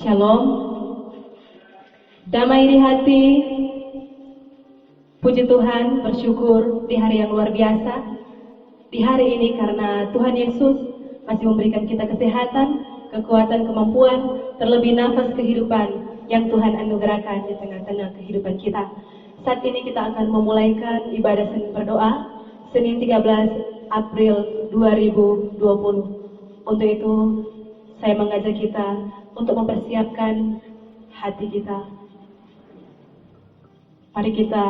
Shalom, damai di hati, puji Tuhan, bersyukur di hari yang luar biasa. Di hari ini karena Tuhan Yesus masih memberikan kita kesehatan, kekuatan, kemampuan, terlebih nafas kehidupan yang Tuhan anugerahkan di tengah-tengah kehidupan kita. Saat ini kita akan memulaikan ibadah Senin berdoa, Senin 13 April 2020. Untuk itu, saya mengajak kita untuk mempersiapkan hati kita. Mari kita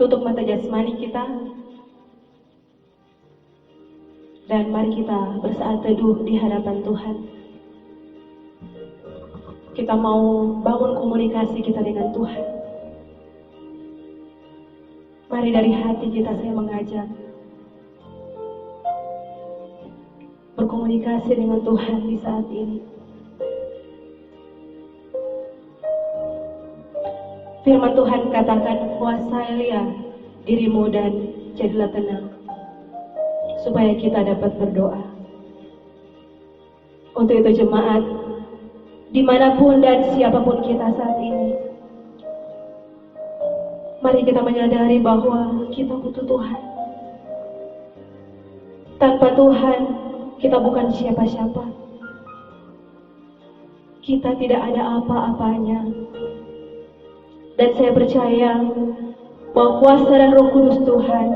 tutup mata jasmani kita, dan mari kita bersaat teduh di hadapan Tuhan. Kita mau bangun komunikasi kita dengan Tuhan. Mari dari hati kita saya mengajak berkomunikasi dengan Tuhan di saat ini. Firman Tuhan katakan, kuasailah dirimu dan jadilah tenang, supaya kita dapat berdoa. Untuk itu jemaat, dimanapun dan siapapun kita saat ini, mari kita menyadari bahwa kita butuh Tuhan. Tanpa Tuhan, kita bukan siapa-siapa. Kita tidak ada apa-apanya. Dan saya percaya bahwa kuasa dan Roh Kudus Tuhan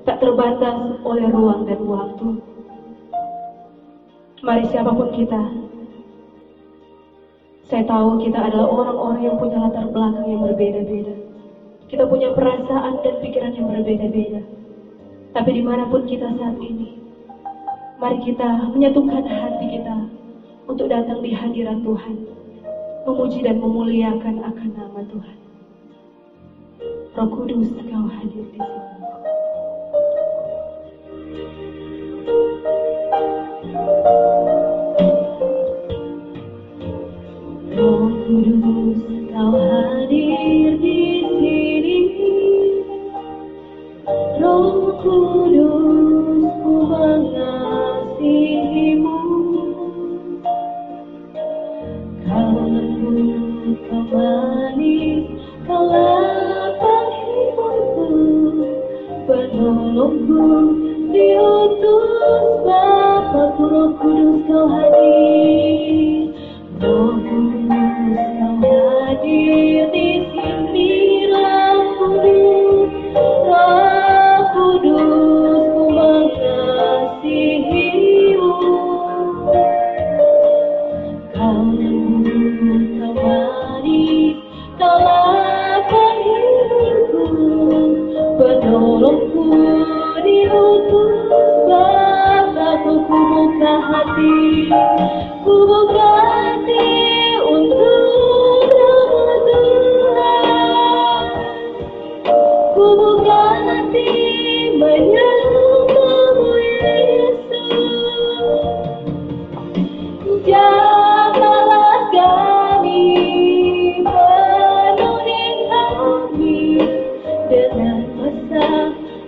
tak terbatas oleh ruang dan waktu. Mari siapapun kita, saya tahu kita adalah orang-orang yang punya latar belakang yang berbeda-beda. Kita punya perasaan dan pikiran yang berbeda-beda. Tapi dimanapun kita saat ini, mari kita menyatukan hati kita untuk datang di hadirat Tuhan, memuji dan memuliakan akan nama Tuhan. Roh Kudus, Kau hadir di sini. Roh Kudus, Kau hadir di sini. Roh Kudus, ku mengasihimu. Kau lembut, Kau manis, Kau lapang hidupku, penolongku, diutus Bapa-Ku. Roh Kudus, Kau hadir. Roh Kudus, Kau hadir di sini. Roh Kudus, Roh Kudus, ku mengasihimu. Kau lembut, Kau manis, Kau lapang hidupku, penolongku, diutus Bapa-Ku. Ku buka hati, ku buka hati untuk nama Tuhan. Ku buka hati menyembahmu Yesus. Jamahlah kami, penuhi kami dengan masa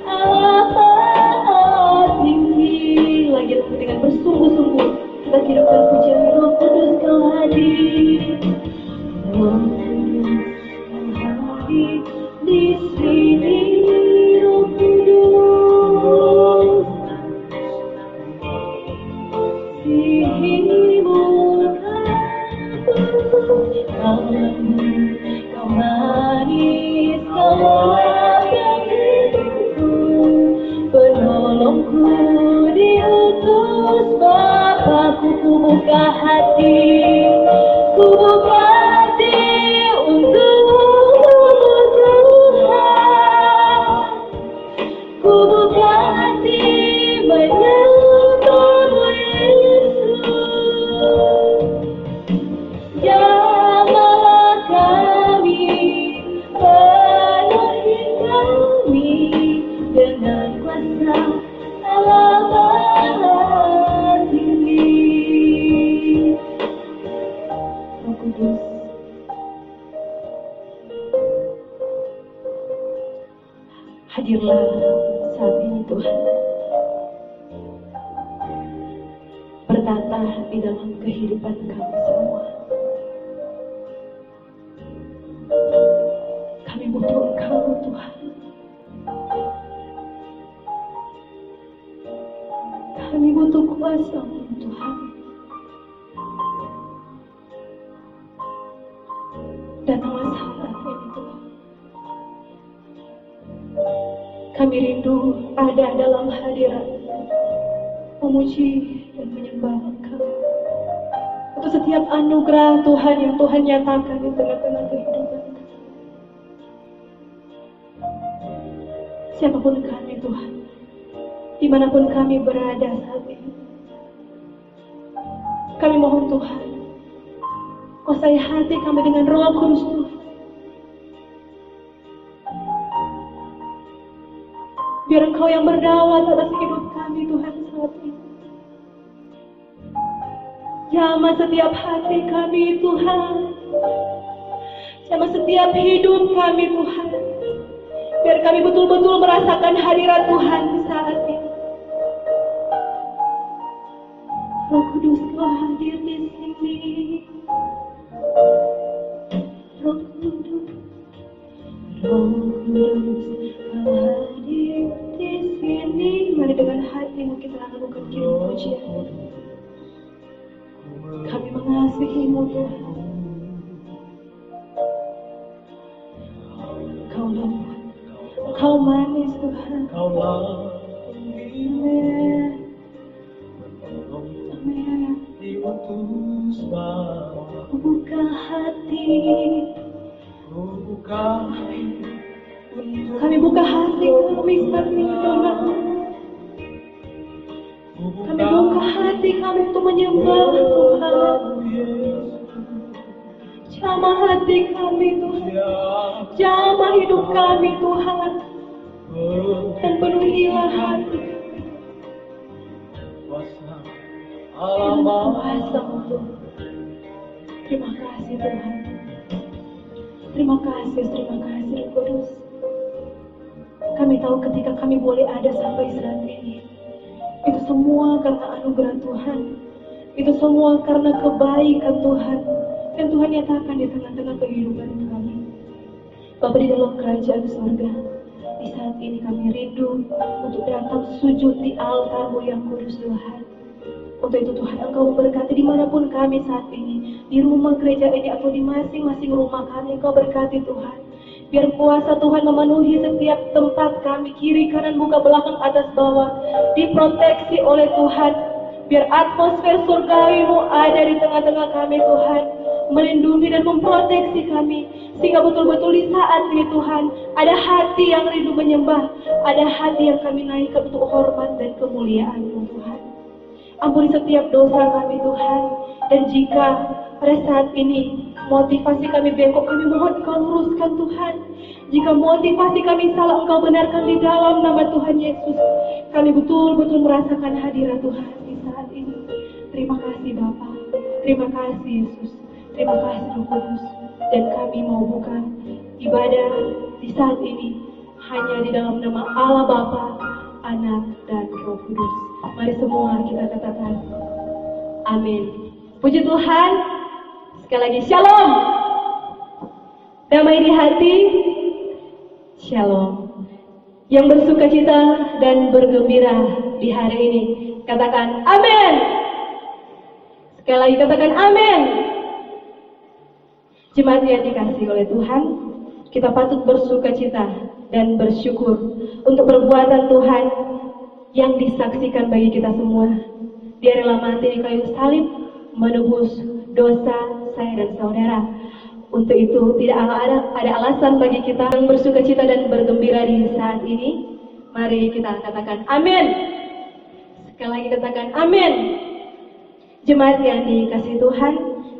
Allah tinggi. Lagi dengan bersungguh-sungguh kita hidupkan pujian. Roh Kudus, Kau hadir. Roh Kudus, Kau hadir di sini. Roh Kudus, sihimu Kau lembut, Kau manis, Kau lapang hidupku, penolongku, diutus Bapa-Ku. Ku buka hati, ku buka hati untuk Tuhan. Ku buka hati menyembahmu Yesus. Jamahlah kami, penuhi kami dengan kuasa Allah Maha Tinggi. Roh Kudus, hadirlah saat ini Tuhan. Bertata di dalam kehidupan kami semua. butuh Engkau Tuhan. Kami butuh kuasa-Mu Tuhan. Datanglah saat ini Tuhan. Kami rindu ada dalam hadirat-Mu, memuji dan menyembah Engkau. Untuk setiap anugerah Tuhan yang Tuhan nyatakan di tengah-tengah kehidupan kami. Siapapun kami Tuhan, dimanapun kami berada saat ini, kami mohon Tuhan, kuasai hati kami dengan Roh Kudus Tuhan. Biar Engkau yang berdaulat atas hidup kami Tuhan saat ini. Jamah setiap hati kami Tuhan, jamah setiap hidup kami Tuhan. Biar kami betul-betul merasakan hadirat Tuhan saat ini. Roh Kudus Kau hadir di sini. Roh Kudus, Roh Kudus Kau hadir di sini. Mari dengan hatimu kita lakukan kirim pujian. Kami mengasihi-Mu Tuhan. Kau lembut, Kau manis Tuhan. Amin. Amin. Buka hati. Kami buka hati kami saat ini Tuhan. Kami buka hati kami untuk menyembah Tuhan. Jamah hati kami Tuhan. Jamah hidup kami Tuhan. Dan penuhilah hati kami. Kuasa-Mu Tuhan. Terima kasih Tuhan. Terima kasih Roh Kudus. Kami tahu ketika kami boleh ada sampai saat ini, itu semua karena anugerah Tuhan. Itu semua karena kebaikan Tuhan yang Tuhan nyatakan di tengah-tengah kehidupan kami. Bapa di dalam kerajaan surga, di saat ini kami rindu untuk datang sujud di altar-Mu yang kudus Tuhan. Untuk itu Tuhan Engkau memberkati dimanapun kami saat ini, di rumah gereja ini atau di masing-masing rumah kami. Engkau berkati Tuhan. Biar kuasa Tuhan memenuhi setiap tempat kami, kiri, kanan, muka, belakang, atas, bawah, diproteksi oleh Tuhan. Biar atmosfer surgawi-Mu ada di tengah-tengah kami Tuhan, melindungi dan memproteksi kami, sehingga betul-betul di saat ini Tuhan, ada hati yang rindu menyembah, ada hati yang kami naikkan untuk hormat dan kemuliaan-Mu Tuhan. Ampuni setiap dosa kami Tuhan, dan jika pada saat ini motivasi kami bengkok, kami mohon Engkau luruskan Tuhan. Jika motivasi kami salah, Engkau benarkan di dalam nama Tuhan Yesus. Kami betul-betul merasakan hadirat Tuhan di saat ini. Terima kasih Bapa, terima kasih Yesus, terima kasih Roh Kudus. Dan kami mau buka ibadah di saat ini hanya di dalam nama Allah Bapa, Anak, dan Roh Kudus. Mari semua kita katakan amin. Puji Tuhan. Sekali lagi shalom. Damai di hati, shalom. Yang bersuka cita dan bergembira di hari ini, katakan amin. Sekali lagi katakan amin. Jemaat yang dikasihi oleh Tuhan, kita patut bersuka cita dan bersyukur untuk perbuatan Tuhan yang disaksikan bagi kita semua. Dia rela mati di kayu salib menebus dosa saya dan saudara. Untuk itu tidak ada alasan bagi kita yang bersuka cita dan bergembira di saat ini. Mari kita katakan amin. Sekali lagi katakan amin. Jemaat yang dikasihi Tuhan,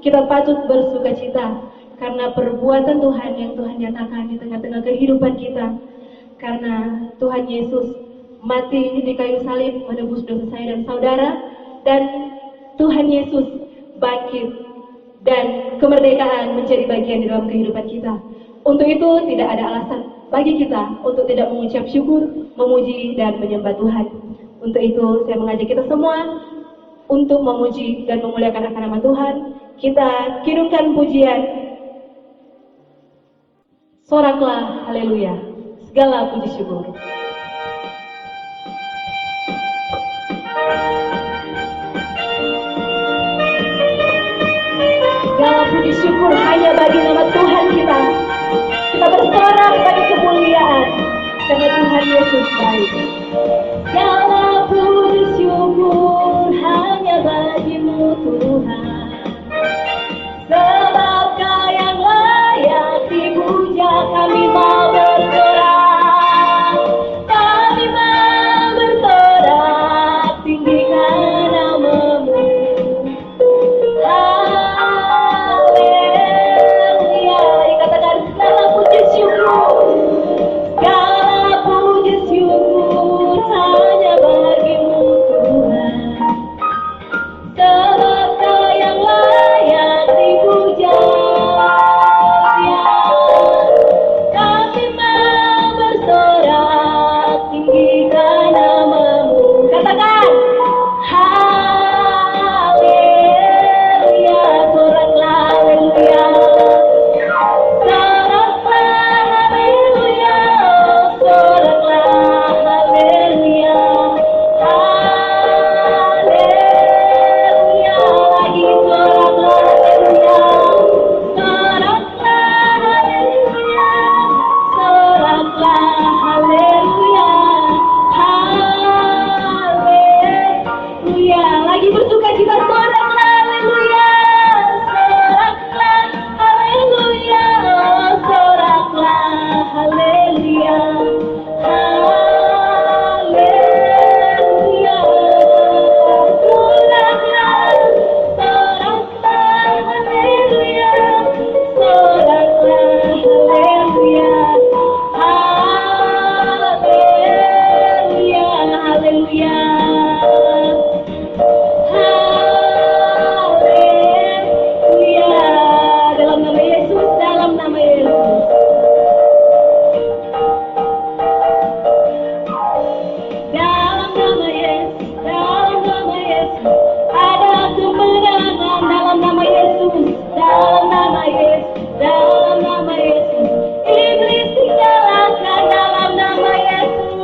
kita patut bersuka cita karena perbuatan Tuhan yang Tuhan nyatakan di tengah-tengah kehidupan kita. Karena Tuhan Yesus mati di kayu salib menebus dosa saya dan saudara, dan Tuhan Yesus bangkit dan kemerdekaan menjadi bagian di dalam kehidupan kita. Untuk itu tidak ada alasan bagi kita untuk tidak mengucap syukur, memuji dan menyembah Tuhan. Untuk itu saya mengajak kita semua untuk memuji dan memuliakan akan nama Tuhan. Kita kirimkan pujian Soraklah haleluya, segala puji syukur. Segala puji syukur hanya bagi nama Tuhan kita. Kita bersorak bagi kemuliaan karena Tuhan Yesus baik. Segala puji syukur hanya bagimu Tuhan. Sebab Kau yang layak dipuja, kami mau bersorak. Kami mau bersorak, tinggikan nama-Mu. Haleluya. Dikatakan segala puji syukur, segala puji syukur hanya bagimu Tuhan. Sebab Kau yang layak dipuja. Kami mau bersorak, tinggikan nama-Mu. Katakan haleluya, soraklah haleluya. Soraklah haleluya, soraklah haleluya. Haleluya, lagi soraklah haleluya. Soraklah haleluya, soraklah haleluya. Haleluya, lagi bersukacita, soraklah haleluya. Soraklah haleluya, soraklah haleluya. Haleluya, soraklah, soraklah haleluya. Soraklah haleluya. Haleluya, haleluya. Haleluya. Dalam nama Yesus, dalam nama Yesus. Dalam nama Yesus, dalam nama Yesus, ada kemenangan dalam nama Yesus, dalam nama Yesus, dalam nama Yesus. Iblis dikalahkan dalam nama Yesus.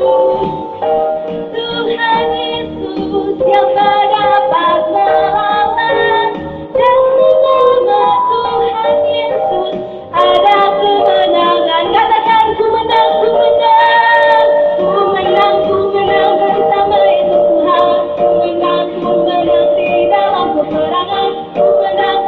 Tuhan Yesus yang tak dapat melawan. Dalam nama Tuhan Yesus ada kemenangan. Katakan ku menang, ku menang. Ku menang, ku menang bersama Yesus Tuhan. Ku menang di dalam peperangan. Ku menang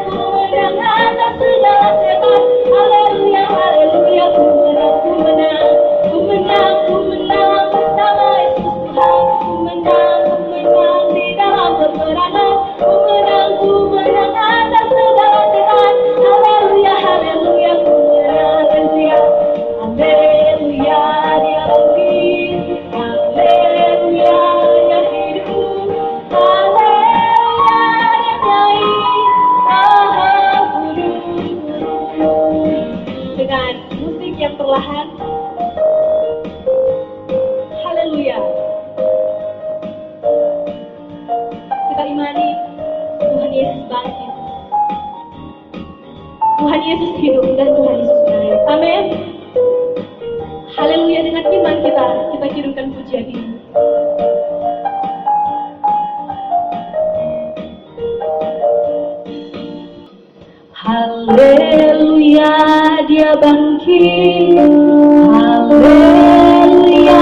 atas segala setan. Haleluya, haleluya. Ku menang, ku menang. Ku menang, ku menang bersama Yesus Tuhan. Ku menang di dalam peperangan. Ku menang atas segala setan. Haleluya, haleluya. Ku menang, haleluya. Haleluya, Dia bangkit. Haleluya, Dia hidup. Haleluya, Dia naik. Maha kudus. Dengan musik yang perlahan. Haleluya. Kita imani Tuhan Yesus bangkit. Tuhan Yesus hidup dan Tuhan Yesus naik. Amin. Haleluya, dengan iman kita hidupkan pujian ini. Haleluya, Dia bangkit. Haleluya,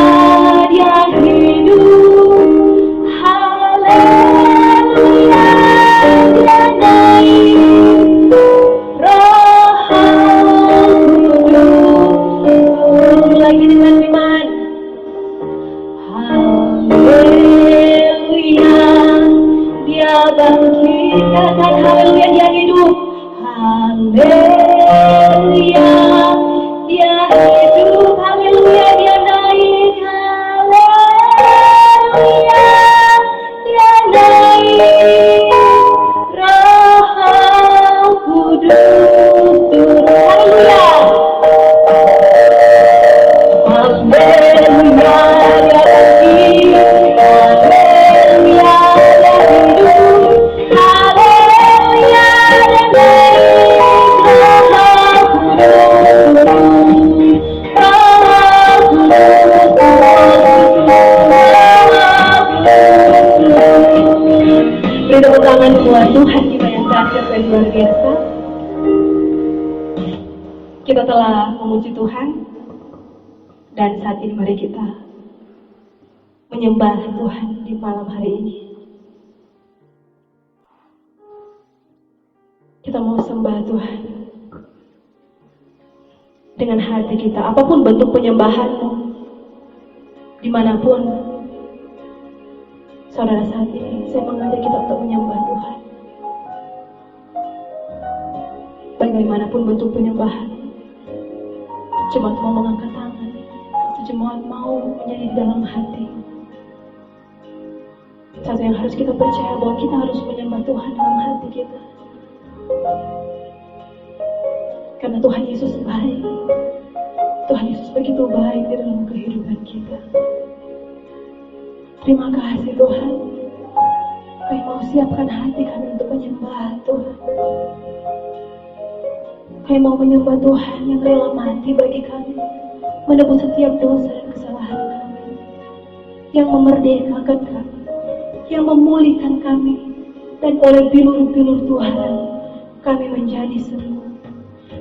Dia hidup. Haleluya, Dia naik. Roh Kudus. Lagi dengan iman. Haleluya, Dia bangkit. Katakan haleluya, Dia hidup. Haleluya, Dia hidup. Haleluya, Dia telah memuji Tuhan. Dan saat ini mari kita menyembah Tuhan di malam hari ini. Kita mau sembah Tuhan dengan hati kita, apapun bentuk penyembahanmu, dimanapun saudara saat ini, saya mengajak kita untuk menyembah Tuhan. Bagaimanapun bentuk penyembahan, jemaat mau mengangkat tangan, jemaat mau menjadi di dalam hati. Satu yang harus kita percaya bahwa kita harus menyembah Tuhan dalam hati kita. Karena Tuhan Yesus baik. Tuhan Yesus begitu baik di dalam kehidupan kita. Terima kasih Tuhan. Kami mau siapkan hati kami untuk menyembah Tuhan. Kami mau menyembah Tuhan yang rela mati bagi kami, menebus setiap dosa dan kesalahan kami, yang memerdekakan kami, yang memulihkan kami, dan oleh bilur-bilur Tuhan kami menjadi sembuh.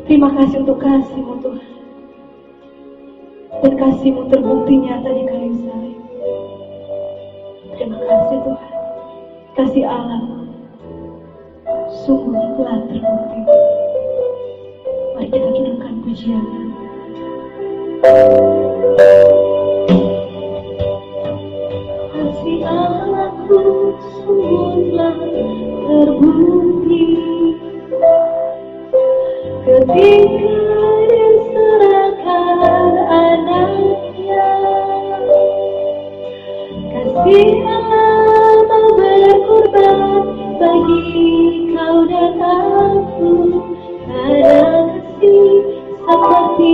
Terima kasih untuk kasih-Mu Tuhan, dan kasih-Mu terbukti nyata di kayu salib. Terima kasih Tuhan, kasih Allah sungguh telah terbukti. Mari kita kirimkan pujian. Kasih Allahku sungguh telah terbukti ketika Dia serahkan anaknya. Kasih Allah mau berkorban bagi kau dan aku. Ada kasih seperti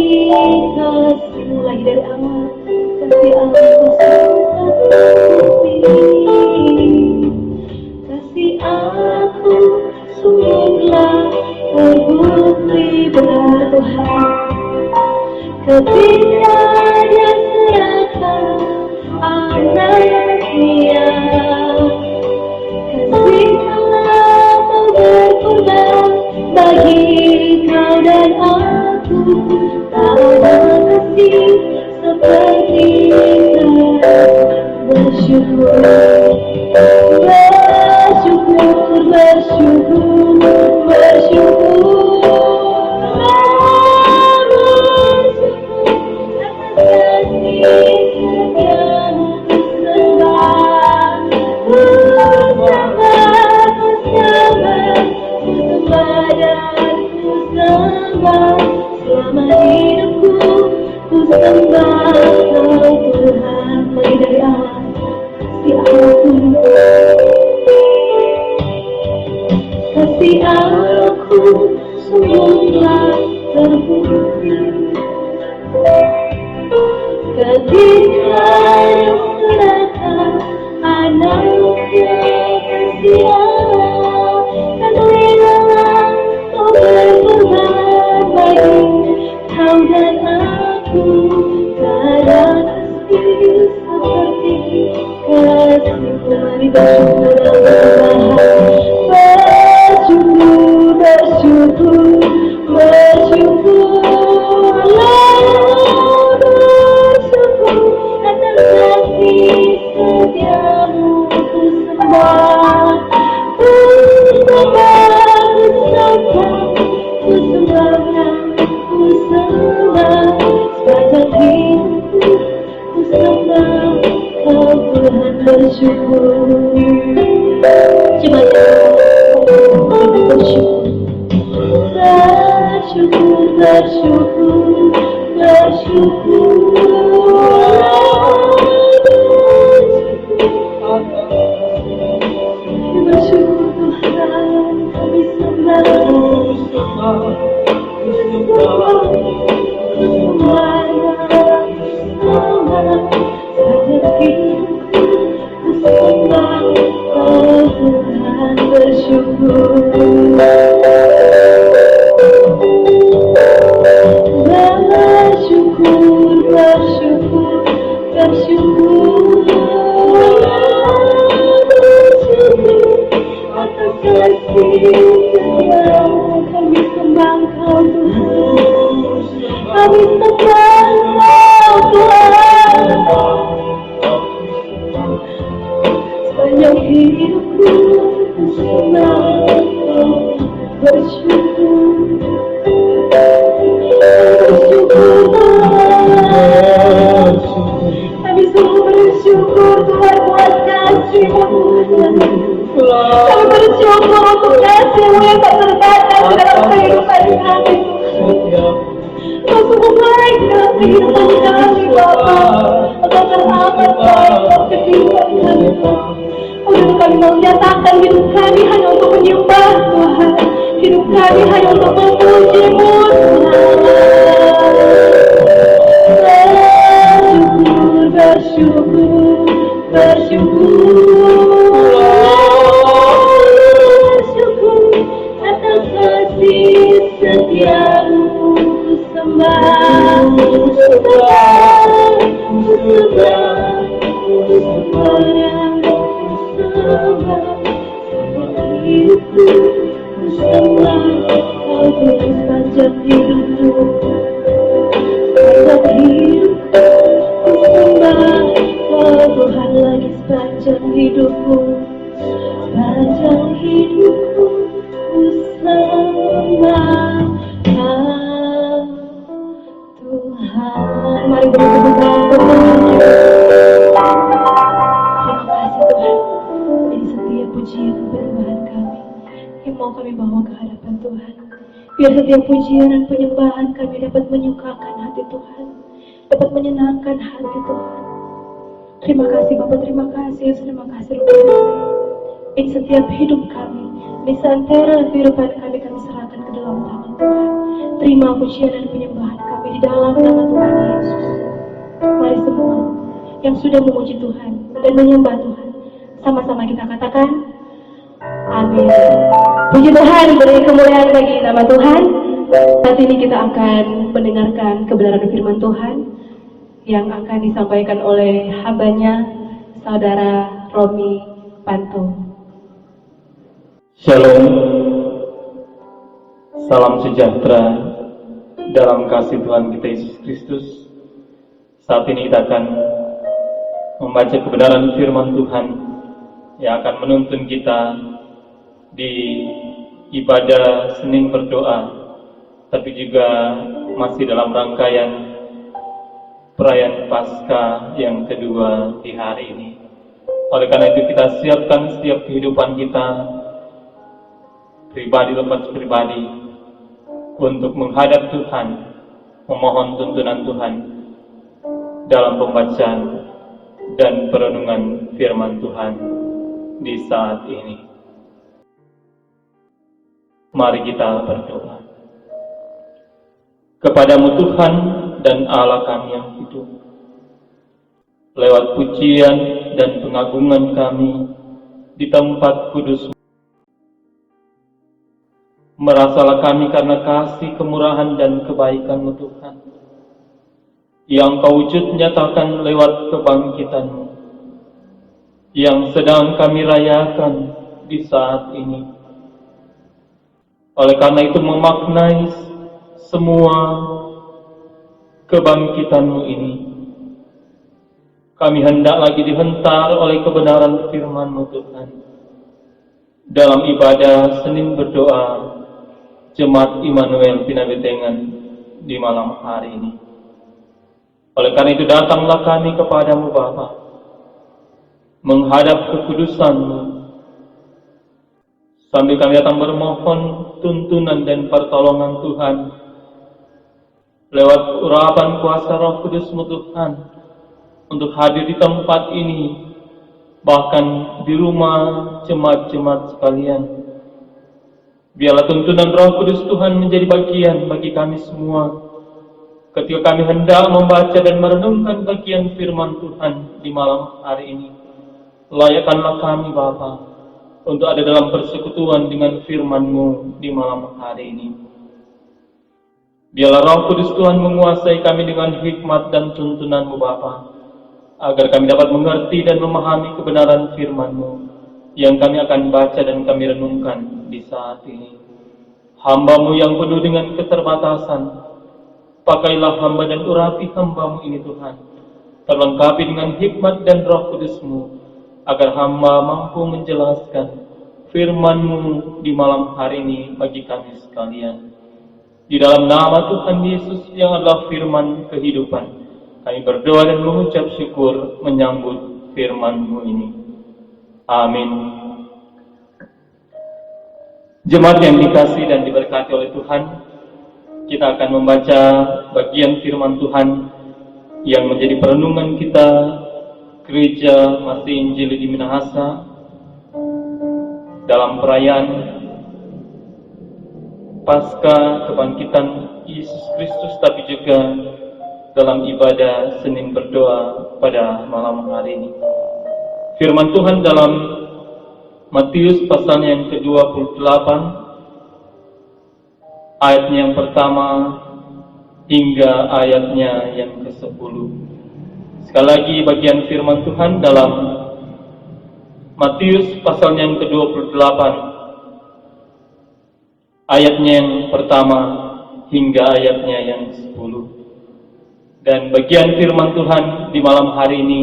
kasih-Mu. Lagi dari awal. Kasih Allah kasih aku sungguhlah terbukti benar Tuhan ketika Dia serahkan anaknya. Kasih Allah mau berkorban bagi kau dan aku. Tak ada kasih seperti bersyukur, bersyukur, bersyukur, bersyukur, atas kasih setiamu kusembah, kusembah, kusembah, kusembah dan kusembah. Selama hidupku kusembah Kau Tuhan. Mulai dari awal, kasih Allahku, kasih Allahku sungguhlah terbukti ketika Dia serahkan anaknya. Kasih Allah, kasih Allah mau berkorban bagi kau dan aku. Tak ada kasih seperti kasih-Mu. Mari bersyukur dalam bersyukur, bersyukur, bersyukur, bersyukur atas kasih setiamu kusembah, kusembah, kusembah, kusembah, kusembah. Sepanjang hidupku kusembah Kau Tuhan. Bersyukur. Coba kita bersyukur, bersyukur, bersyukur, bersyukur, bersyukur Tuhan. Kami sembah, bersyukur untuk kasih-Mu yang tak terbatas di dalam kehidupan kami. Kau sungguh baik dalam kehidupan kami, Bapa. Engkau teramat baik dalam kehidupan kami. Untuk kami mau menyatakan hidup kami hanya untuk menyembah Tuhan. Hidup kami hanya untuk memuji-Mu, Tuhan. Bersyukur, bersyukur atas kasih setia-Mu. Sembah, Kau Tuhan sepanjang hidupku, sepanjang hidupku, sembah Kau Tuhan lagi sepanjang hidupku, sepanjang hidupku, ku sembah Kau Tuhan. Mari beri tepuk tangan untuk Tuhan. Terima kasih Tuhan. Ini setiap pujian dan penyembahan kami yang mau kami bawa ke hadapan Tuhan. Biar setiap pujian dan penyembahan kami dapat menyukakan hati Tuhan, dapat menyenangkan hati Tuhan. Terima kasih Bapak, terima kasih, terima kasih luar biasa. Ini setiap hidup kami, di seantero kehidupan kami serahkan ke dalam tangan Tuhan. Terima pujian dan penyembahan kami di dalam nama Tuhan Yesus. Mari semua yang sudah memuji Tuhan dan menyembah Tuhan, sama-sama kita katakan amin. Puji Tuhan, beri kemuliaan bagi nama Tuhan. Saat ini kita akan mendengarkan kebenaran firman Tuhan yang akan disampaikan oleh hambanya, Saudara Romi Panto. Shalom, salam sejahtera dalam kasih Tuhan kita Yesus Kristus. Saat ini kita akan membaca kebenaran firman Tuhan yang akan menuntun kita di ibadah Senin berdoa, tapi juga masih dalam rangkaian perayaan Paskah yang kedua di hari ini. Oleh karena itu kita siapkan setiap kehidupan kita, pribadi lepas pribadi, untuk menghadap Tuhan, memohon tuntunan Tuhan dalam pembacaan dan perenungan firman Tuhan di saat ini. Mari kita berdoa. Kepadamu Tuhan dan Allah kami yang hidup, lewat pujian dan pengagungan kami di tempat kudus, merasalah kami karena kasih, kemurahan dan kebaikan-Mu Tuhan, yang Kau wujud nyatakan lewat kebangkitan-Mu, yang sedang kami rayakan di saat ini. Oleh karena itu memaknai semua kebangkitan-Mu ini, kami hendak lagi dihentar oleh kebenaran firman-Mu Tuhan dalam ibadah Senin berdoa Jemaat Immanuel Pinabetengan di malam hari ini. Oleh karena itu datanglah kami kepadamu Bapa, menghadap kekudusan-Mu, sambil kami datang bermohon tuntunan dan pertolongan Tuhan lewat urapan kuasa Roh Kudus-Mu Tuhan, untuk hadir di tempat ini, bahkan di rumah jemaat-jemaat sekalian. Biarlah tuntunan Roh Kudus Tuhan menjadi bagian bagi kami semua ketika kami hendak membaca dan merenungkan bagian firman Tuhan di malam hari ini. Layakkanlah kami Bapa untuk ada dalam persekutuan dengan firman-Mu di malam hari ini. Biarlah Roh Kudus Tuhan menguasai kami dengan hikmat dan tuntunan-Mu Bapa, agar kami dapat mengerti dan memahami kebenaran firman-Mu yang kami akan baca dan kami renungkan di saat ini. Hamba-Mu yang penuh dengan keterbatasan, pakailah hamba dan urapi hamba-Mu ini Tuhan, terlengkapi dengan hikmat dan Roh Kudus-Mu, agar hamba mampu menjelaskan firman-Mu di malam hari ini bagi kami sekalian. Di dalam nama Tuhan Yesus yang adalah firman kehidupan, kami berdoa dan mengucap syukur menyambut firman-Mu ini. Amin. Jemaat yang dikasihi dan diberkati oleh Tuhan, kita akan membaca bagian firman Tuhan yang menjadi perenungan kita Gereja Masih Injili di Minahasa dalam perayaan Pasca Kebangkitan Yesus Kristus, tapi juga dalam ibadah Senin Berdoa pada malam hari ini. Firman Tuhan dalam Matius pasalnya yang ke-28, ayatnya yang pertama hingga ayatnya yang ke-10. Sekali lagi bagian firman Tuhan dalam Matius pasalnya yang ke-28, ayatnya yang pertama hingga ayatnya yang 10. Dan bagian firman Tuhan di malam hari ini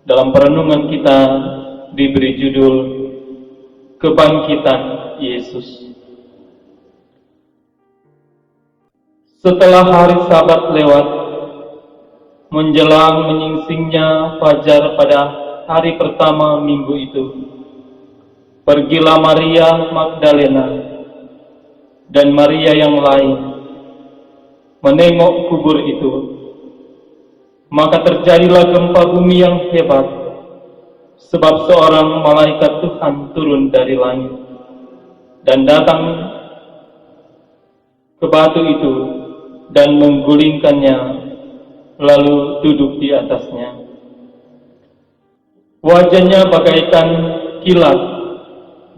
dalam perenungan kita diberi judul Kebangkitan Yesus. Setelah hari Sabat lewat, menjelang menyingsingnya fajar pada hari pertama minggu itu, pergilah Maria Magdalena dan Maria yang lain menengok kubur itu. Maka terjadilah gempa bumi yang hebat, sebab seorang malaikat Tuhan turun dari langit dan datang ke batu itu dan menggulingkannya, lalu duduk di atasnya. Wajahnya bagaikan kilat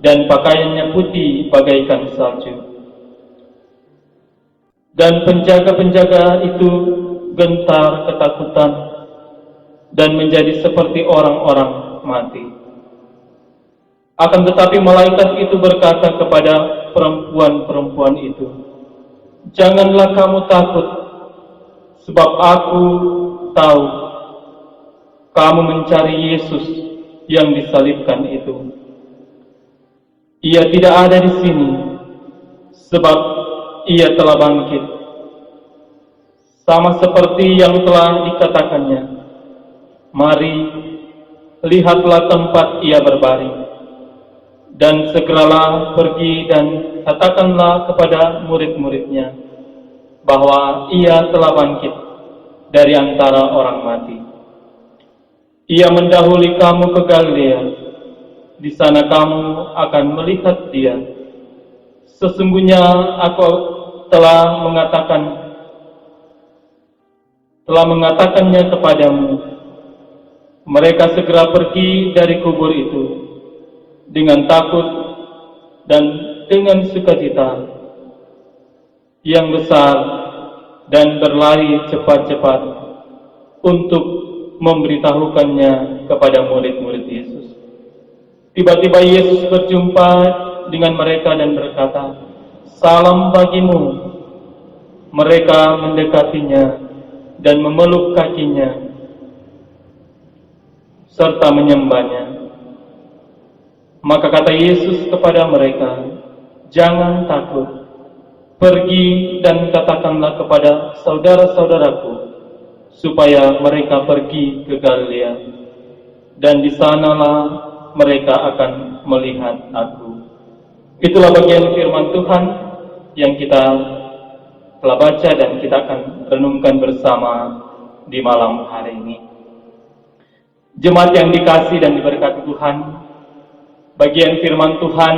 dan pakaiannya putih bagaikan salju. Dan penjaga-penjaga itu gentar ketakutan dan menjadi seperti orang-orang mati. Akan tetapi malaikat itu berkata kepada perempuan-perempuan itu, "Janganlah kamu takut, sebab aku tahu kamu mencari Yesus yang disalibkan itu. Ia tidak ada di sini, sebab ia telah bangkit, sama seperti yang telah dikatakannya. Mari, lihatlah tempat ia berbaring, dan segeralah pergi dan katakanlah kepada murid-muridnya bahwa ia telah bangkit dari antara orang mati. Ia mendahului kamu ke Galilea, di sana kamu akan melihat dia. Sesungguhnya aku telah mengatakannya kepadamu." Mereka segera pergi dari kubur itu dengan takut dan dengan sukacita yang besar, dan berlari cepat-cepat untuk memberitahukannya kepada murid-murid Yesus. Tiba-tiba Yesus berjumpa dengan mereka dan berkata, "Salam bagimu." Mereka mendekatinya dan memeluk kakinya serta menyembahnya. Maka kata Yesus kepada mereka, "Jangan takut. Pergi dan katakanlah kepada saudara-saudaraku supaya mereka pergi ke Galilea, dan di sanalah mereka akan melihat aku." Itulah bagian firman Tuhan yang kita telah baca dan kita akan renungkan bersama di malam hari ini. Jemaat yang dikasihi dan diberkati Tuhan, bagian firman Tuhan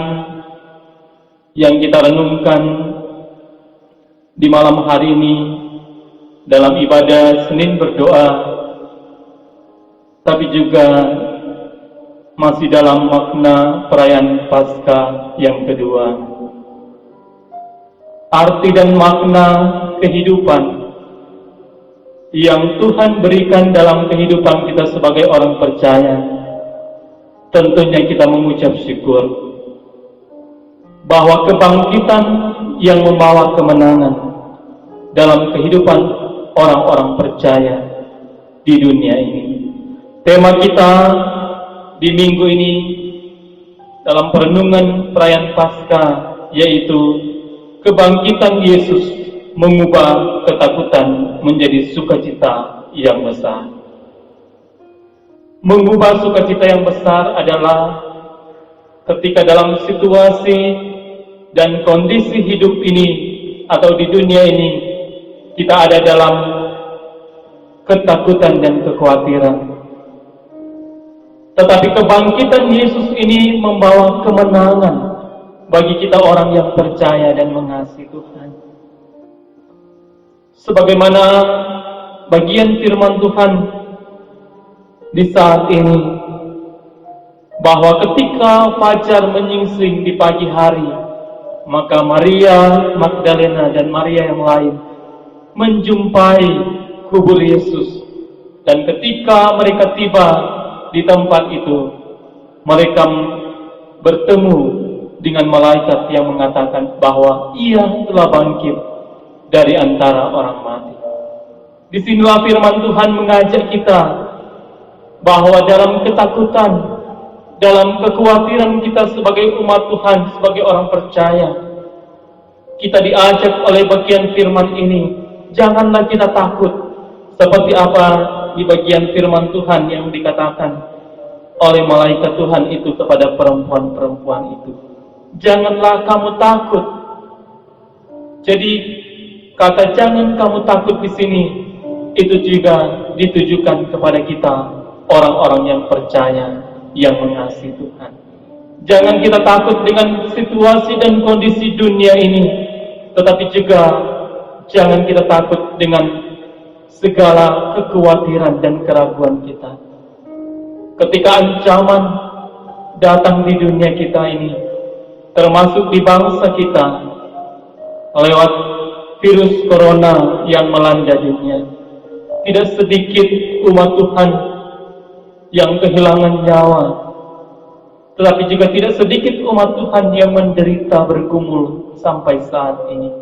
yang kita renungkan di malam hari ini dalam ibadah Senin Berdoa, tapi juga masih dalam makna perayaan Paskah yang kedua. Arti dan makna kehidupan yang Tuhan berikan dalam kehidupan kita sebagai orang percaya, tentunya kita mengucap syukur bahwa kebangkitan yang membawa kemenangan dalam kehidupan orang-orang percaya di dunia ini. Tema kita di minggu ini dalam perenungan perayaan Paskah yaitu kebangkitan Yesus mengubah ketakutan menjadi sukacita yang besar. Mengubah sukacita yang besar adalah ketika dalam situasi dan kondisi hidup ini atau di dunia ini kita ada dalam ketakutan dan kekhawatiran. Tetapi kebangkitan Yesus ini membawa kemenangan bagi kita orang yang percaya dan mengasihi Tuhan. Sebagaimana bagian firman Tuhan di saat ini, bahwa ketika fajar menyingsing di pagi hari, maka Maria Magdalena dan Maria yang lain menjumpai kubur Yesus. Dan ketika mereka tiba di tempat itu, mereka bertemu dengan malaikat yang mengatakan bahwa ia telah bangkit dari antara orang mati. Disinilah firman Tuhan mengajak kita bahwa dalam ketakutan, dalam kekhawatiran kita sebagai umat Tuhan, sebagai orang percaya, kita diajak oleh bagian firman ini, janganlah kita takut, seperti apa di bagian firman Tuhan yang dikatakan oleh malaikat Tuhan itu kepada perempuan-perempuan itu. Janganlah kamu takut. Jadi kata jangan kamu takut di sini itu juga ditujukan kepada kita, orang-orang yang percaya, yang mengasihi Tuhan. Jangan kita takut dengan situasi dan kondisi dunia ini, tetapi juga jangan kita takut dengan segala kekhawatiran dan keraguan kita. Ketika ancaman datang di dunia kita ini, termasuk di bangsa kita, lewat virus corona yang melanda dunia, tidak sedikit umat Tuhan yang kehilangan nyawa, tetapi juga tidak sedikit umat Tuhan yang menderita bergumul sampai saat ini.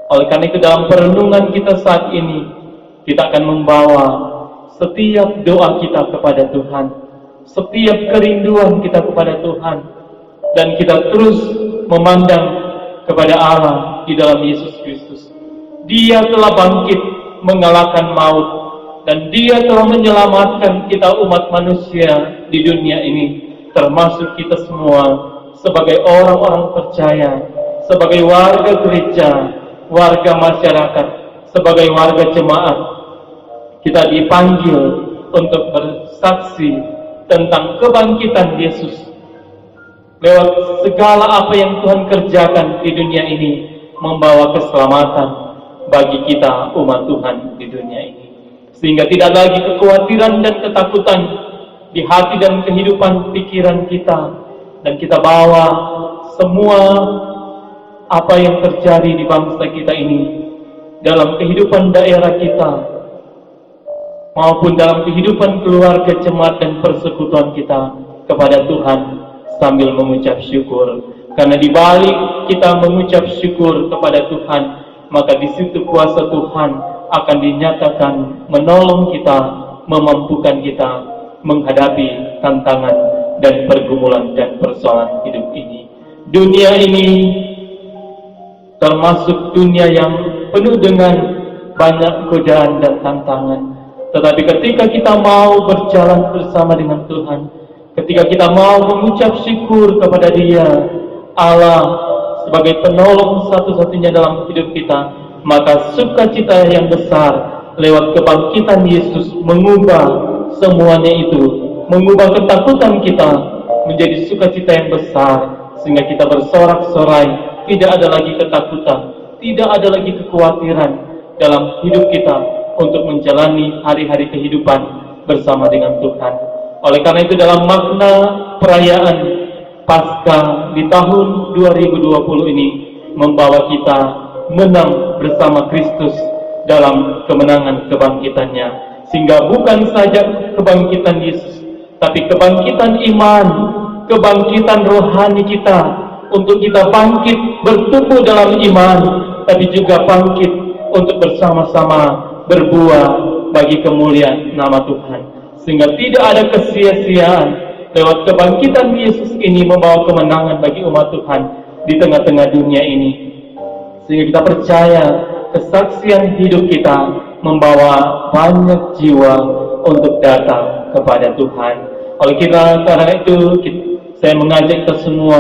Oleh karena itu dalam perenungan kita saat ini, kita akan membawa setiap doa kita kepada Tuhan, setiap kerinduan kita kepada Tuhan, dan kita terus memandang kepada Allah di dalam Yesus Kristus. Dia telah bangkit mengalahkan maut, dan Dia telah menyelamatkan kita umat manusia di dunia ini, termasuk kita semua sebagai orang-orang percaya, sebagai warga gereja, warga masyarakat, sebagai warga jemaat. Kita dipanggil untuk bersaksi tentang kebangkitan Yesus lewat segala apa yang Tuhan kerjakan di dunia ini, membawa keselamatan bagi kita umat Tuhan di dunia ini, sehingga tidak lagi kekhawatiran dan ketakutan di hati dan kehidupan pikiran kita, dan kita bawa semua apa yang terjadi di bangsa kita ini, dalam kehidupan daerah kita, maupun dalam kehidupan keluarga, jemaat, dan persekutuan kita kepada Tuhan, sambil mengucap syukur. Karena di balik kita mengucap syukur kepada Tuhan, maka di situ kuasa Tuhan akan dinyatakan menolong kita, memampukan kita menghadapi tantangan dan pergumulan dan persoalan hidup ini. Dunia ini termasuk dunia yang penuh dengan banyak godaan dan tantangan. Tetapi ketika kita mau berjalan bersama dengan Tuhan, ketika kita mau mengucap syukur kepada Dia, Allah sebagai penolong satu-satunya dalam hidup kita, maka sukacita yang besar lewat kebangkitan Yesus mengubah semuanya itu, mengubah ketakutan kita menjadi sukacita yang besar, sehingga kita bersorak-sorai, tidak ada lagi ketakutan, tidak ada lagi kekhawatiran dalam hidup kita untuk menjalani hari-hari kehidupan bersama dengan Tuhan. Oleh karena itu dalam makna perayaan Paskah di tahun 2020 ini membawa kita menang bersama Kristus dalam kemenangan kebangkitannya, sehingga bukan saja kebangkitan Yesus, tapi kebangkitan iman, kebangkitan rohani kita, untuk kita bangkit bertumbuh dalam iman, tapi juga bangkit untuk bersama-sama berbuah bagi kemuliaan nama Tuhan, sehingga tidak ada kesia-siaan. Lewat kebangkitan Yesus ini membawa kemenangan bagi umat Tuhan di tengah-tengah dunia ini, sehingga kita percaya kesaksian hidup kita membawa banyak jiwa untuk datang kepada Tuhan. Oleh karena itu Saya mengajak kita semua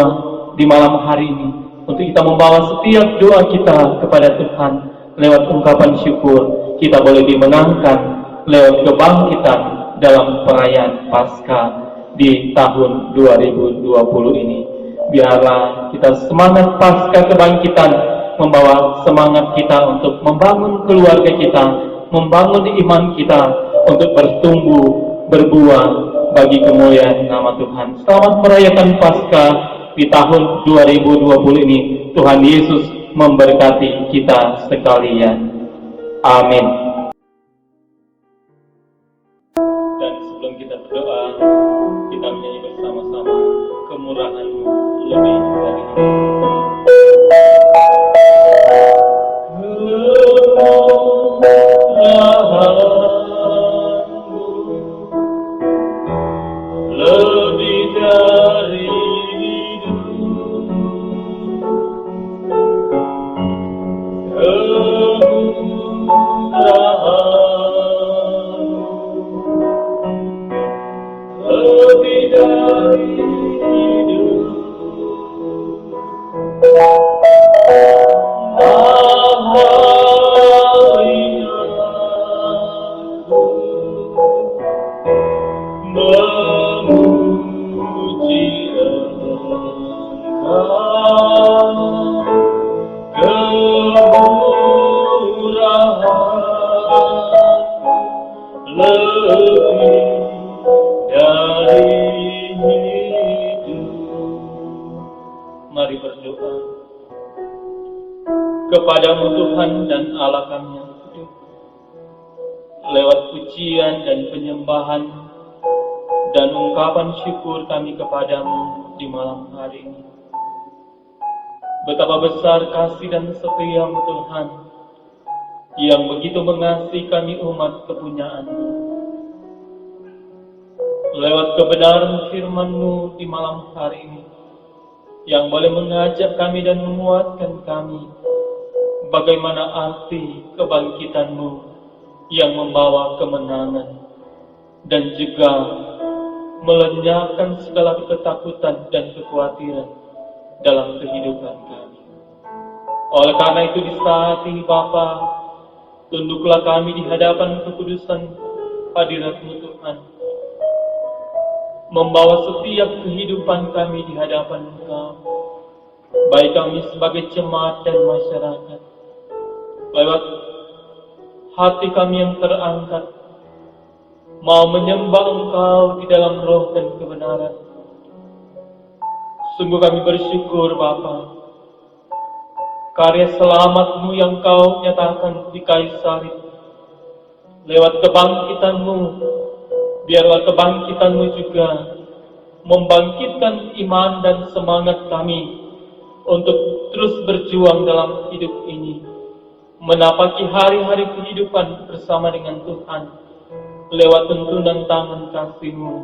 di malam hari ini untuk kita membawa setiap doa kita kepada Tuhan lewat ungkapan syukur. Kita boleh dimenangkan lewat kebangkitan dalam perayaan Paskah di tahun 2020 ini. Biarlah kita semangat Paskah kebangkitan membawa semangat kita untuk membangun keluarga kita, membangun iman kita untuk bertumbuh, berbuah bagi kemuliaan nama Tuhan. Selamat merayakan Paskah di tahun 2020 ini. Tuhan Yesus memberkati kita sekalian. Amin. Dan sebelum kita berdoa, kita menyanyi bersama-sama kemurahan-Mu lebih dari ini. Lebih dari hidup, lebih dari hidup, Mari berdoa. Kepadamu Tuhan dan Allah kami yang hidup, lewat pujian dan penyembahan dan ungkapan syukur kami kepadamu di malam hari ini. Betapa besar kasih dan setia-Mu Tuhan, yang begitu mengasihi kami umat kepunyaan-Mu. Lewat kebenaran firman-Mu di malam hari ini, yang boleh mengajak kami dan menguatkan kami, bagaimana arti kebangkitan-Mu yang membawa kemenangan dan juga melenyapkan segala ketakutan dan kekhawatiran dalam kehidupan kami. Oleh karena itu di saat ini Bapa, tunduklah kami di hadapan kekudusan hadirat-Mu Tuhan, membawa setiap kehidupan kami di hadapan Engkau, baik kami sebagai jemaat dan masyarakat, lewat hati kami yang terangkat, mau menyembah Engkau di dalam roh dan kebenaran. Sungguh kami bersyukur Bapa, karya selamat-Mu yang Kau nyatakan di kayu salib, lewat kebangkitan-Mu, biarlah kebangkitan-Mu juga membangkitkan iman dan semangat kami untuk terus berjuang dalam hidup ini, menapaki hari-hari kehidupan bersama dengan Tuhan, lewat tuntunan tangan kasih-Mu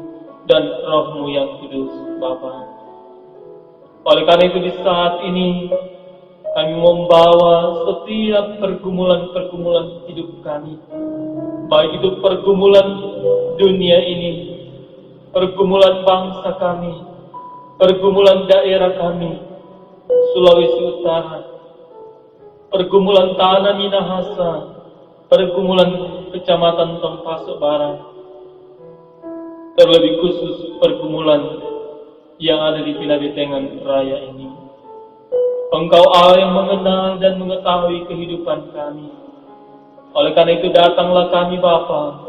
dan roh-Mu yang kudus, Bapa. Oleh karena itu di saat ini, kami membawa setiap pergumulan-pergumulan hidup kami, baik itu pergumulan dunia ini, pergumulan bangsa kami, pergumulan daerah kami, Sulawesi Utara, pergumulan Tanah Minahasa, pergumulan Kecamatan Tompaso Barat, terlebih khusus pergumulan yang ada di Piladetengan Raya ini. Engkau Allah yang mengenal dan mengetahui kehidupan kami. Oleh karena itu datanglah kami Bapa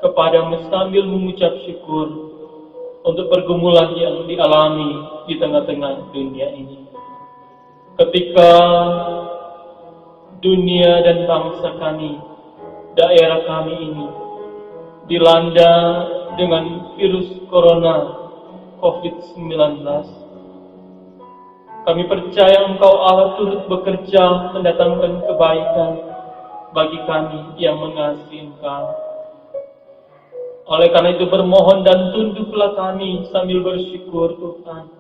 kepadamu sambil mengucap syukur untuk pergumulan yang dialami di tengah-tengah dunia ini. Ketika dunia dan bangsa kami, daerah kami ini dilanda dengan virus corona COVID-19, kami percaya Engkau Allah turut bekerja mendatangkan kebaikan bagi kami yang mengasihi Engkau. Oleh karena itu bermohon dan tunduklah kami sambil bersyukur Tuhan.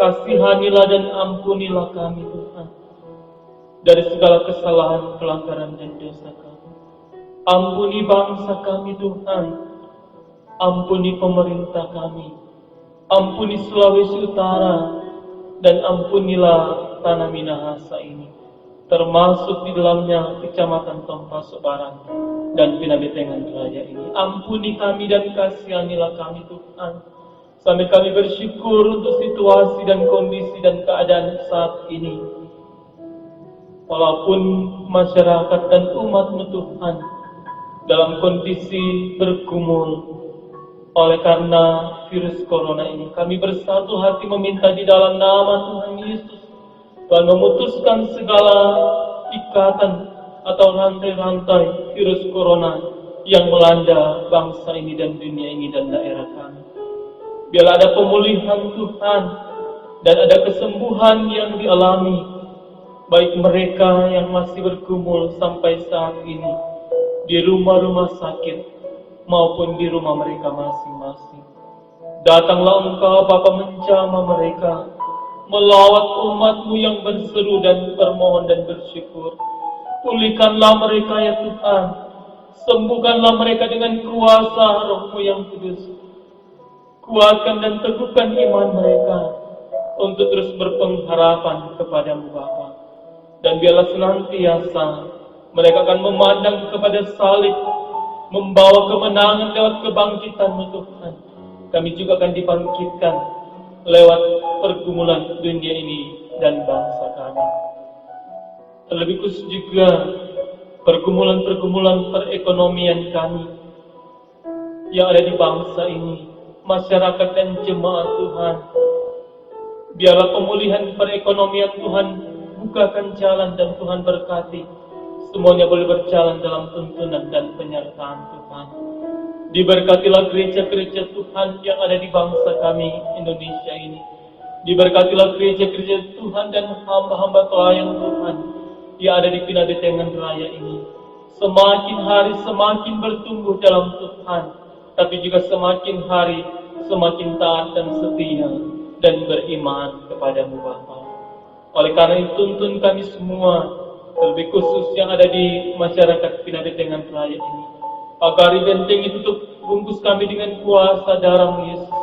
Kasihanilah dan ampunilah kami Tuhan dari segala kesalahan, pelanggaran dan dosa kami. Ampuni bangsa kami Tuhan, ampuni pemerintah kami, Ampuni Sulawesi Utara, dan ampunilah tanah Minahasa ini, termasuk di dalamnya Kecamatan Tompaso Barat dan Pinabetengan Raya ini. Ampuni kami dan kasihanilah kami Tuhan, sambil kami bersyukur untuk situasi dan kondisi dan keadaan saat ini. Walaupun masyarakat dan umat-Mu Tuhan dalam kondisi bergumul oleh karena virus corona ini, kami bersatu hati meminta di dalam nama Tuhan Yesus, Tuhan memutuskan segala ikatan atau rantai-rantai virus corona yang melanda bangsa ini dan dunia ini dan daerah kami. Biarlah ada pemulihan Tuhan dan ada kesembuhan yang dialami, baik mereka yang masih bergumul sampai saat ini di rumah-rumah sakit maupun di rumah mereka masing-masing. Datanglah Engkau Bapa menjamah mereka, melawat umat-Mu yang berseru dan bermohon dan bersyukur. Pulihkanlah mereka ya Tuhan, sembuhkanlah mereka dengan kuasa Roh-Mu yang kudus. Kuatkan dan teguhkan iman mereka untuk terus berpengharapan kepada-Mu Bapa. Dan biarlah senantiasa mereka akan memandang kepada salib, membawa kemenangan lewat kebangkitan-Mu Tuhan. Kami juga akan dibangkitkan lewat pergumulan dunia ini dan bangsa kami. Terlebih khusus juga pergumulan-pergumulan perekonomian kami yang ada di bangsa ini, masyarakat dan jemaat Tuhan. Biarlah pemulihan perekonomian Tuhan bukakan jalan dan Tuhan berkati semuanya boleh berjalan dalam tuntunan dan penyertaan Tuhan. Diberkatilah gereja-gereja Tuhan yang ada di bangsa kami Indonesia ini. Diberkatilah gereja-gereja Tuhan dan hamba-hamba pelayan Tuhan yang ada di Pinabetengan Raya ini. Semakin hari semakin bertumbuh dalam Tuhan, tapi juga semakin hari semakin taat dan setia dan beriman kepada-Mu Bapa. Oleh karena itu tuntun kami semua, terlebih khusus yang ada di masyarakat Pinabetengan Raya ini, pagari benteng itu untuk bungkus kami dengan kuasa darah Yesus,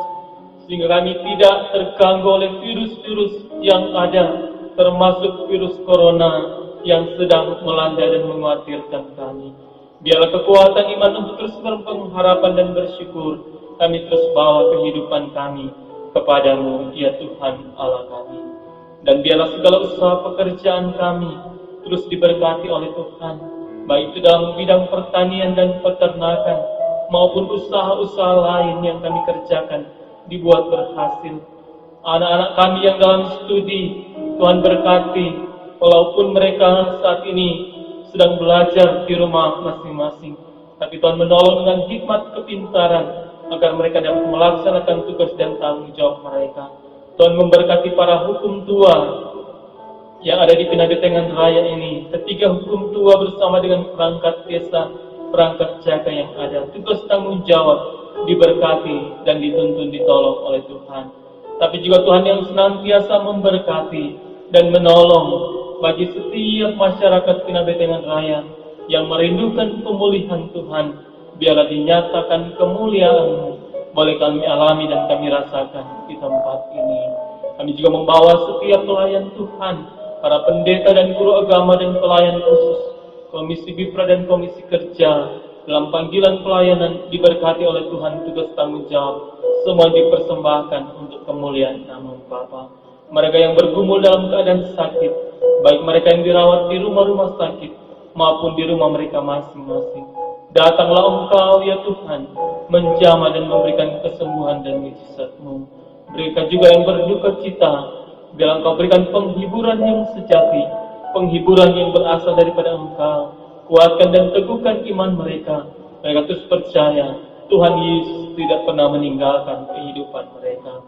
sehingga kami tidak terganggu oleh virus-virus yang ada, termasuk virus corona yang sedang melanda dan mengkhawatirkan kami. Biarlah kekuatan iman untuk terus berpengharapan dan bersyukur kami terus bawa kehidupan kami kepada-Mu ya Tuhan Allah kami. Dan biarlah segala usaha pekerjaan kami terus diberkati oleh Tuhan, baik itu dalam bidang pertanian dan peternakan maupun usaha-usaha lain yang kami kerjakan dibuat berhasil. Anak-anak kami yang dalam studi, Tuhan berkati, walaupun mereka saat ini sedang belajar di rumah masing-masing, tapi Tuhan menolong dengan hikmat kepintaran agar mereka dapat melaksanakan tugas dan tanggung jawab mereka. Tuhan memberkati para hukum tua yang ada di Pinabetengan Raya ini, ketiga hukum tua bersama dengan perangkat desa, perangkat jaga yang ada, tugas tanggung jawab diberkati dan dituntun ditolong oleh Tuhan. Tapi juga Tuhan yang senantiasa memberkati dan menolong bagi setiap masyarakat Pinabetengan Raya yang merindukan pemulihan Tuhan. Biarlah dinyatakan kemuliaan-Mu boleh kami alami dan kami rasakan di tempat ini. Kami juga membawa setiap pelayan Tuhan, para pendeta dan guru agama dan pelayan khusus, Komisi Bipra dan Komisi Kerja, dalam panggilan pelayanan diberkati oleh Tuhan tugas tanggung jawab, semua dipersembahkan untuk kemuliaan Nama Bapa. Mereka yang bergumul dalam keadaan sakit, baik mereka yang dirawat di rumah-rumah sakit maupun di rumah mereka masing-masing, datanglah Engkau ya Tuhan, menjamah dan memberikan kesembuhan dan mujizat-Mu. Mereka juga yang berduka cita, biar Engkau berikan penghiburan yang sejati, penghiburan yang berasal daripada Engkau. Kuatkan dan teguhkan iman mereka. Mereka terus percaya Tuhan Yesus tidak pernah meninggalkan kehidupan mereka.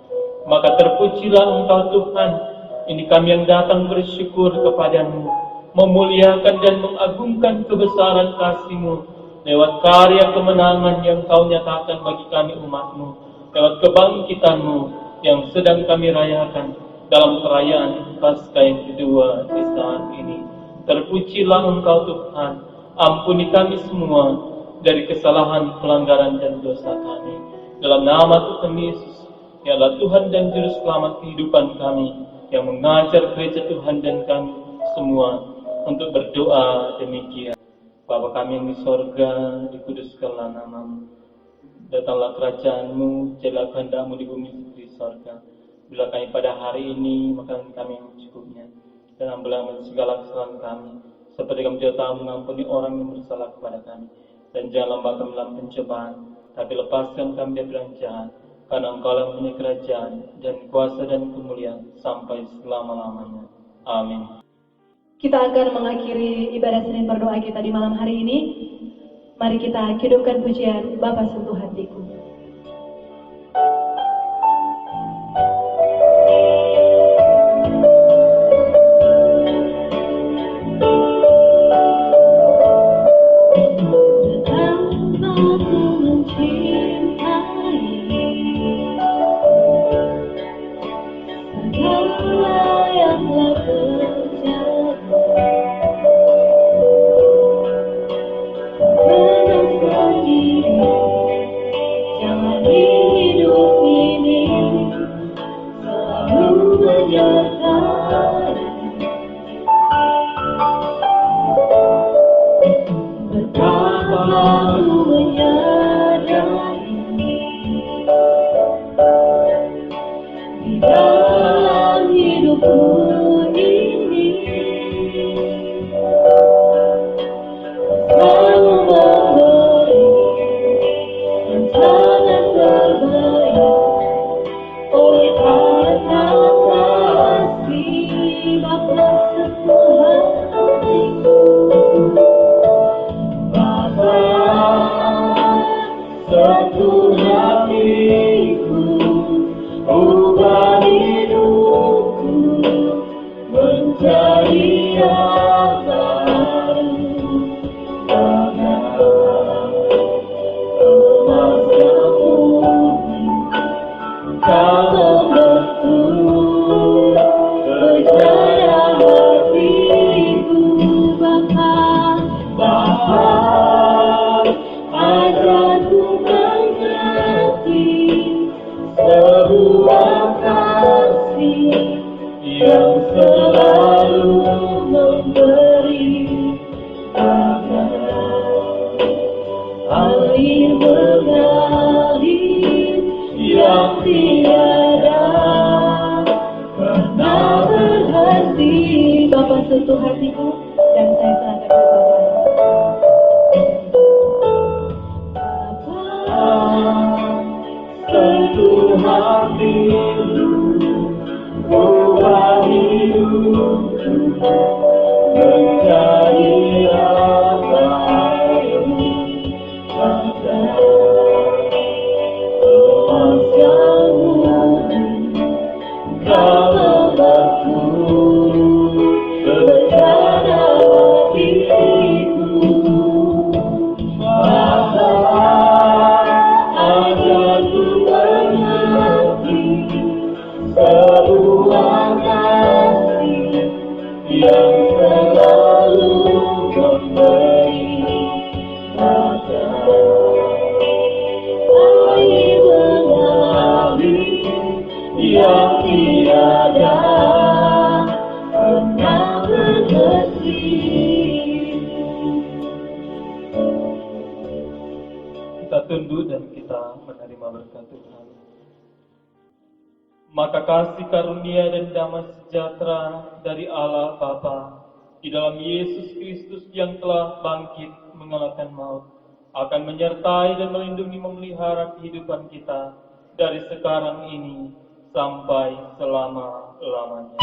Maka terpujilah Engkau Tuhan. Ini kami yang datang bersyukur kepadamu, memuliakan dan mengagungkan kebesaran kasih-Mu lewat karya kemenangan yang Kau nyatakan bagi kami umat-Mu, lewat kebangkitan-Mu yang sedang kami rayakan dalam perayaan Paskah yang kedua di saat ini. Terpujilah Engkau Tuhan, ampuni kami semua dari kesalahan, pelanggaran dan dosa kami. Dalam nama Tuhan Yesus Ialah Tuhan dan Juru Selamat kehidupan kami, yang mengajar gereja Tuhan dan kami semua untuk berdoa demikian. Bapa kami yang di sorga, dikuduskanlah namamu. Datanglah kerajaan-Mu, jadilah kehendak-Mu di bumi seperti di sorga. Bila kami pada hari ini makanan kami yang cukupnya, dan ampunilah segala kesalahan kami, seperti kami juga telah mengampuni orang yang bersalah kepada kami. Dan jangan lemah kami dalam pencobaan, tapi lepaskan kami dari yang jahat, karena Engkau yang punya kerajaan, dan kuasa dan kemuliaan, sampai selama-lamanya. Amin. Kita akan mengakhiri ibadah Senin berdoa kita di malam hari ini. Mari kita hidupkan pujian Bapa Sentuh Hatiku. Bapa Sentuh Hatiku, dan saya serahkan kepada Sentuh hatiku, ubah hidupku, mencari rasamu, tunduk dan kita menerima berkat Tuhan. Maka kasih karunia dan damai sejahtera dari Allah Bapa di dalam Yesus Kristus yang telah bangkit mengalahkan maut akan menyertai dan melindungi memelihara kehidupan kita dari sekarang ini sampai selama-lamanya.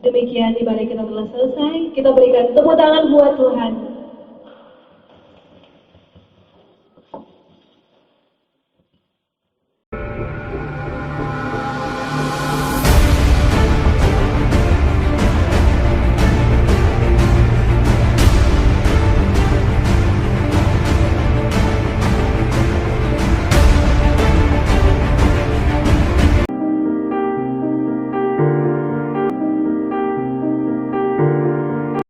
Demikian ibadah kita telah selesai. Kita berikan tepuk tangan buat Tuhan.